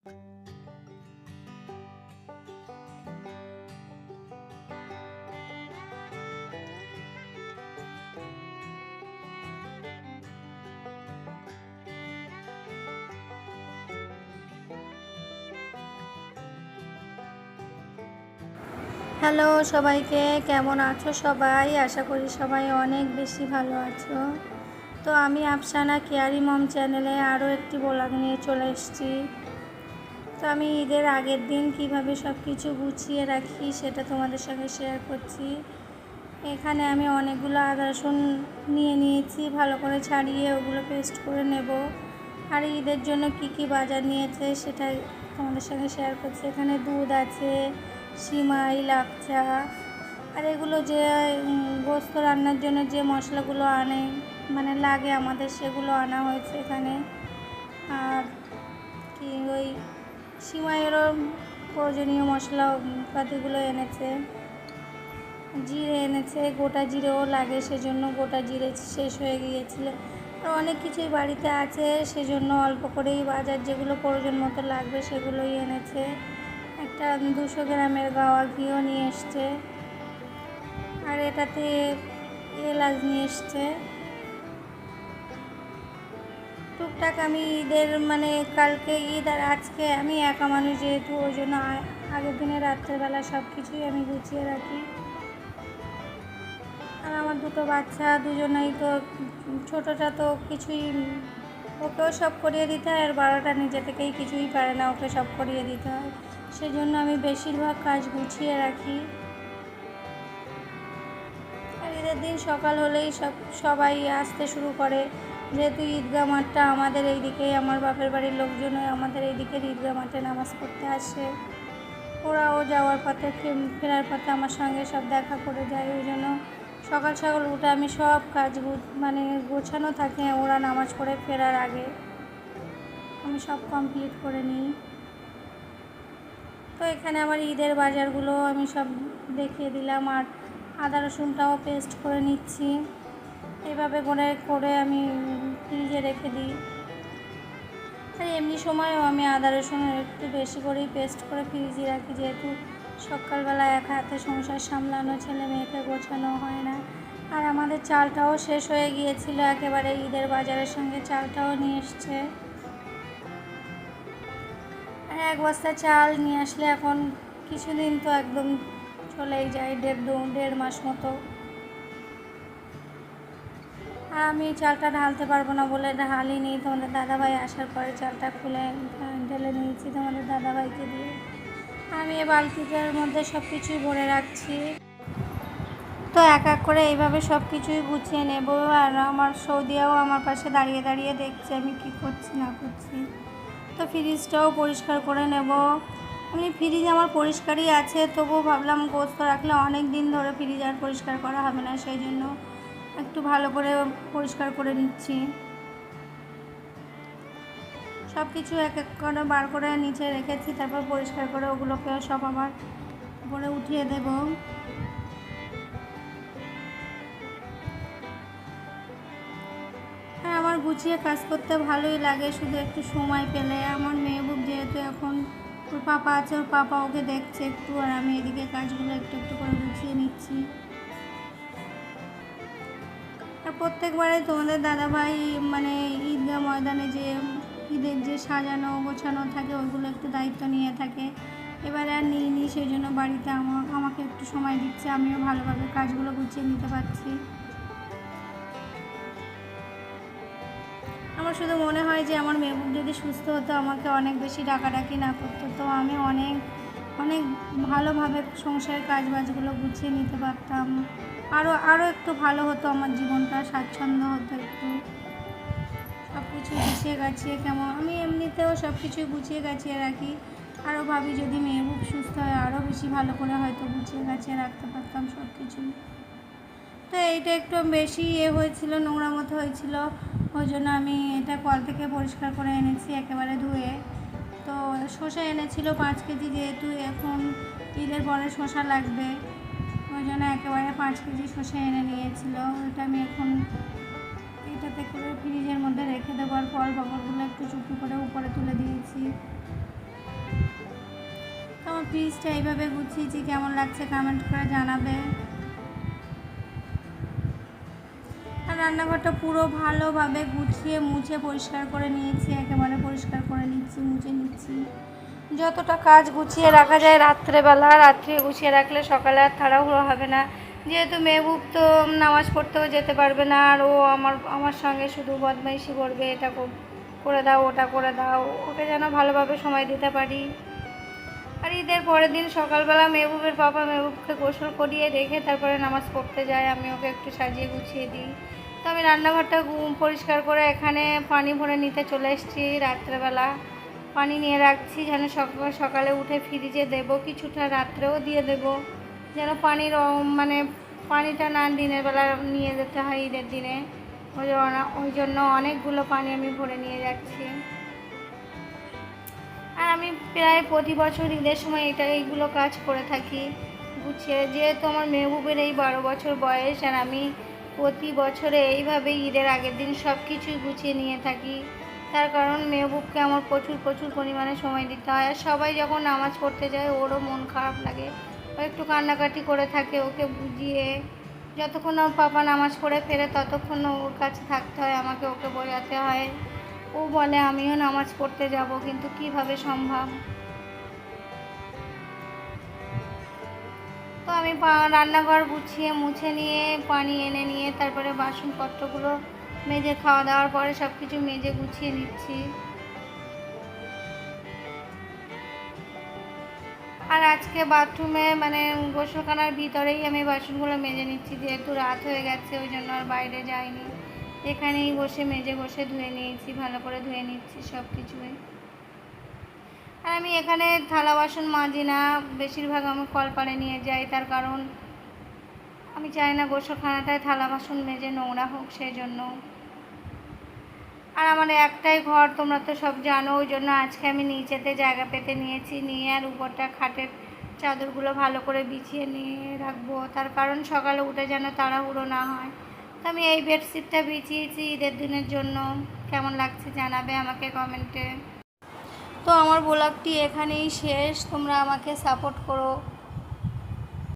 Hello সবাইকে, কেমন আছো সবাই? আশা করি সবাই অনেক বেশি ভালো আছো। তো আমি আফসানা কেয়ারি মম চ্যানেলে আরও একটি ব্লগ নিয়ে চলে এসেছি। তো আমি ঈদের আগের দিন কিভাবে সব কিছু গুছিয়ে রাখি সেটা তোমাদের সঙ্গে শেয়ার করছি। এখানে আমি অনেকগুলো আদা রসুন নিয়েছি, ভালো করে ছাড়িয়ে ওগুলো পেস্ট করে নেব। আর ঈদের জন্য কি কি বাজার নিয়েছে সেটা তোমাদের সঙ্গে শেয়ার করছি। এখানে দুধ আছে, সিমাই, লাচ্চা, আর এগুলো যে গোস্ত রান্নার জন্য যে মশলাগুলো লাগে আমাদের, সেগুলো আনা হয়েছে এখানে। আর কি ওই সিমাইয়েরও প্রয়োজনীয় মশলাপাতিগুলো এনেছে। জিরে এনেছে, গোটা জিরেও লাগে, সেজন্য গোটা জিরে শেষ হয়ে গিয়েছিল। আর অনেক কিছুই বাড়িতে আছে, সেজন্য অল্প করেই বাজার যেগুলো প্রয়োজন মতো লাগবে সেগুলোই এনেছে। একটা 200 গ্রামের গাওয়া ঘিও নিয়ে এসছে, আর এটাতে এলাচ নিয়ে এসছে। টুকটাক আমি ঈদের কালকে ঈদ আর আজকে আমি একা মানুষ যেহেতু, ওই জন্য আগের দিনে রাত্রেবেলা সব কিছুই আমি গুছিয়ে রাখি। আর আমার দুটো বাচ্চা, দুজনেই তো, ছোটোটা তো কিছুই, ওকেও সব করিয়ে দিতে হয়, আর বড়টা নিজে থেকেই কিছুই পারে না, ওকে সব করিয়ে দিতে হয়। সেজন্য আমি বেশিরভাগ কাজ গুছিয়ে রাখি। আর ঈদের দিন সকাল হলেই সবাই আসতে শুরু করে, যেহেতু ঈদগাহ মাঠটা আমাদের এইদিকেই, আমার বাপের বাড়ির লোকজনই আমাদের এইদিকের ঈদগাহ মাঠে নামাজ পড়তে আসে। ওরাও যাওয়ার পথে, ফেরার পথে আমার সঙ্গে সব দেখা করে যায়। ওই জন্য সকাল সকাল উঠে আমি সব কাজ গোছানো থাকে, ওরা নামাজ পড়ে ফেরার আগে আমি সব কমপ্লিট করে নিই। তো এখানে আমার ঈদের বাজারগুলো আমি সব দেখিয়ে দিলাম। আর আদা রসুনটাও পেস্ট করে নিচ্ছি, এভাবে করে আমি ফ্রিজে রেখে দিই। আর এমনি সময়ও আমি আদা রসুন একটু বেশি করেই পেস্ট করে ফ্রিজে রাখি, যেহেতু সকালবেলা এক হাতে সংসার সামলানো, ছেলে মেয়েকে গোছানো হয় না। আর আমাদের চালটাও শেষ হয়ে গিয়েছিল একেবারে, ঈদের বাজারের সঙ্গে চালটাও নিয়ে এসছে। আর 1 বস্তা চাল নিয়ে আসলে এখন কিছুদিন তো একদম চলেই যায়, 1.5 মাস মতো। আর আমি চালটা ঢালতে পারবো না বলে ঢালিনি, তোমাদের দাদাভাই আসার পরে চালটা খুলে ঢেলে নিয়েছি তোমাদের দাদাভাইকে দিয়ে। আমি এই বালতিটার মধ্যে সব কিছুই ভরে রাখছি। তো এক এক করে এইভাবে সব কিছুই গুছিয়ে নেব। আর আমার সৌদিয়াও আমার পাশে দাঁড়িয়ে দাঁড়িয়ে দেখছে আমি কি করছি না করছি। তো ফ্রিজটাও পরিষ্কার করে নেব। ফ্রিজ আমার পরিষ্কারই আছে, তবুও ভাবলাম গোস্ত রাখলে অনেক দিন ধরে ফ্রিজ আর পরিষ্কার করা হবে না, সেই জন্য একটু ভালো করে পরিষ্কার করে নিচ্ছি। সব কিছু এক এক করে বার করে নিচে রেখেছি, তারপর পরিষ্কার করে ওগুলোকে সব আবার উপরে উঠিয়ে দেব। হ্যাঁ, আমার গুছিয়ে কাজ করতে ভালোই লাগে, শুধু একটু সময় পেলে। আমার মেহবুব যেহেতু এখন, ওর পাপা আছে, ওর পাপা ওকে দেখছে একটু, আর আমি এদিকে কাজগুলো একটু একটু করে গুছিয়ে নিচ্ছি। আর প্রত্যেকবারে তোমাদের দাদাভাই ঈদগাহ ময়দানে যে ঈদের যে সাজানো গোছানো থাকে, ওইগুলো একটু দায়িত্ব নিয়ে থাকে। এবারে আর নিইনি, সেই জন্য বাড়িতে আমাকে একটু সময় দিচ্ছে, আমিও ভালোভাবে কাজগুলো গুছিয়ে নিতে পারছি। আমার শুধু মনে হয় যে আমার মেহবুব যদি সুস্থ হতো, আমাকে অনেক বেশি ডাকাডাকি না করতো, তো আমি অনেক অনেক ভালোভাবে সংসারের কাজবাজগুলো গুছিয়ে নিতে পারতাম। আরও একটু ভালো হতো, আমার জীবনটা স্বাচ্ছন্দ্য হতো একটু। সব কিছু গুছিয়ে গাছিয়ে আমি এমনিতেও সব কিছুই গুছিয়ে গাছিয়ে রাখি। আরও ভাবি যদি মেহবুব সুস্থ হয়, আরও বেশি ভালো করে হয়তো গুছিয়ে গাছিয়ে রাখতে পারতাম সব কিছু। তো এইটা একটু বেশি হয়েছিল, নোংরা মতো হয়েছিল, ওই জন্য আমি এটা কল থেকে পরিষ্কার করে এনেছি একেবারে ধুয়ে। তো শসা এনেছিল 5 কেজি, যেহেতু এখন ঈদের পরে শসা লাগবে, ওই জন্য একেবারে 5 কেজি শসা এনে নিয়েছিল। ওইটা আমি এখন এটাতে করে ফ্রিজের মধ্যে রেখে দেওয়ার পর পাপড়গুলো একটু চুপি করে উপরে তুলে দিয়েছি। ফ্রিজটা এইভাবে গুছিয়েছি, কেমন লাগছে কমেন্ট করে জানাবে। আর রান্নাঘরটা পুরো ভালোভাবে গুছিয়ে মুছে পরিষ্কার করে নিয়েছি, একেবারে পরিষ্কার করে নিচ্ছি, মুছে নিচ্ছি। যতটা কাজ গুছিয়ে রাখা যায় রাত্রে গুছিয়ে রাখলে সকালে আর তাড়াহুড়ো হবে না। যেহেতু মেহবুব তো নামাজ পড়তেও যেতে পারবে না, আর ও আমার সঙ্গে শুধু বদমাইশি করবে, এটা করে দাও ওটা করে দাও, ওকে যেন ভালোভাবে সময় দিতে পারি। আর ঈদের পরের দিন সকালবেলা মেহবুবের পাপা মেহবুবকে গোসল করিয়ে রেখে তারপরে নামাজ পড়তে যায়, আমি ওকে একটু সাজিয়ে গুছিয়ে দিই। তো আমি রান্নাঘরটা পরিষ্কার করে এখানে পানি ভরে নিতে চলে এসেছি। রাত্রেবেলা পানি নিয়ে রাখছি যেন সকালে উঠে ফ্রিজে দেবো, কিছুটা রাত্রেও দিয়ে দেবো, যেন পানিটা না দিনের বেলা নিয়ে যেতে হয় ঈদের দিনে। ওই জন্য অনেকগুলো পানি আমি ভরে নিয়ে যাচ্ছি। আর আমি প্রায় প্রতি বছর ঈদের সময় এইগুলো কাজ করে থাকি গুছিয়ে। যেহেতু আমার মেহবুবের এই 12 বছর বয়স, আর আমি প্রতি বছরে এইভাবেই ঈদের আগের দিন সব কিছুই গুছিয়ে নিয়ে থাকি। তার কারণ মেহবুবকে আমার প্রচুর পরিমাণে সময় দিতে হয়। আর সবাই যখন নামাজ পড়তে যায় ওরও মন খারাপ লাগে, ও একটু কান্নাকাটি করে থাকে। ওকে বুঝিয়ে যতক্ষণ ওর পাপা নামাজ পড়ে ফেরে ততক্ষণ ওর কাছে থাকতে হয়, আমাকে ওকে বোঝাতে হয়। ও বলে আমিও নামাজ পড়তে যাব, কিন্তু কিভাবে সম্ভব। তো আমি রান্নাঘর গুছিয়ে মুছে নিয়ে পানি এনে নিয়ে তারপরে বাসনপত্রগুলো মেজে, খাওয়া দাওয়ার পরে সব কিছু মেজে গুছিয়ে নিচ্ছি। আর আজকে বাথরুমে গোসলখানার ভিতরেই আমি বাসনগুলো মেজে নিচ্ছি, যেহেতু রাত হয়ে গেছে ওই জন্য আর বাইরে যাইনি। এখানেই বসে মেজে ধুয়ে নিয়েছি, ভালো করে ধুয়ে নিচ্ছি সব কিছুই। আর আমি এখানে থালা বাসন মাজি না, বেশিরভাগ আমি কলপাড়ে নিয়ে যাই, তার কারণ আমি চাই না গোসলখানাটায় থালা বাসন মেজে নোংরা হোক, সেই জন্য। আর আমার একটাই ঘর, তোমরা তো সব জানো, ওই জন্য আজকে আমি নিচেতে জায়গা পেতে নিয়েছি, নিয়ে আর উপরটা খাটের চাদরগুলো ভালো করে বিছিয়ে নিয়ে রাখবো, তার কারণ সকালে উঠে যেন তাড়াহুড়ো না হয়। তো আমি এই বেডশিটটা বিছিয়েছি ঈদের দিনের জন্য। কেমন লাগছে জানাবে আমাকে কমেন্টে। তো আমার ব্লগটি এখানেই শেষ, তোমরা আমাকে সাপোর্ট করো।